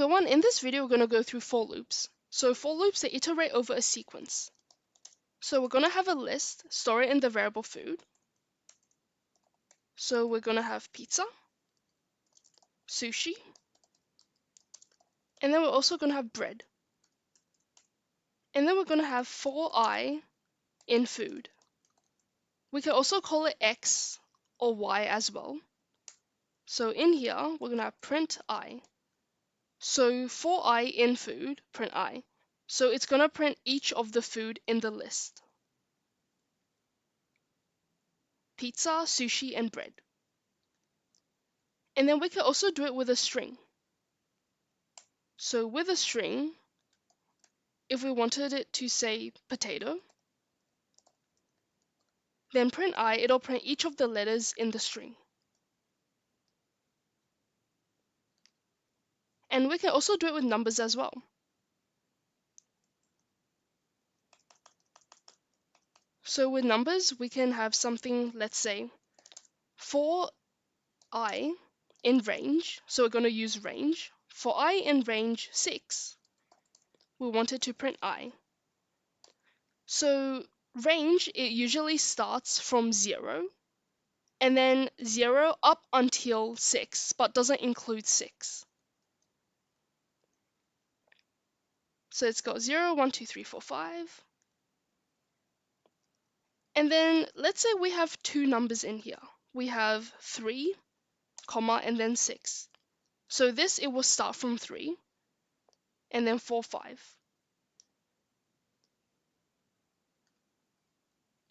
everyone, in this video we're going to go through for loops. So for loops, they iterate over a sequence. So we're going to have a list, store it in the variable food. So we're going to have pizza, sushi, and then we're also going to have bread. And then we're going to have for I in food. We can also call it X or Y as well. So in here, we're going to have print I. So for I in food, print I. So it's going to print each of the food in the list. Pizza, sushi, and bread. And then we can also do it with a string. So with a string, if we wanted it to say potato, then print I, it'll print each of the letters in the string. And we can also do it with numbers as well. So with numbers, we can have something, let's say, for I in range, so we're going to use range. For I in range 6, we want it to print I. So range, it usually starts from 0, and then 0 up until 6, but doesn't include 6. So it's got 0, 1, 2, 3, 4, 5. And then let's say we have two numbers in here. We have 3, comma, and then 6. So this, it will start from 3, and then 4, 5.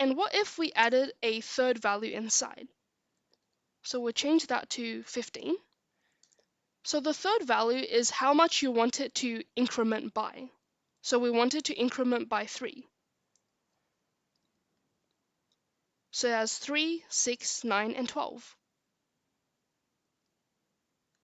And what if we added a third value inside? So we'll change that to 15. So the third value is how much you want it to increment by. So we want it to increment by 3. So it has 3, 6, 9, and 12.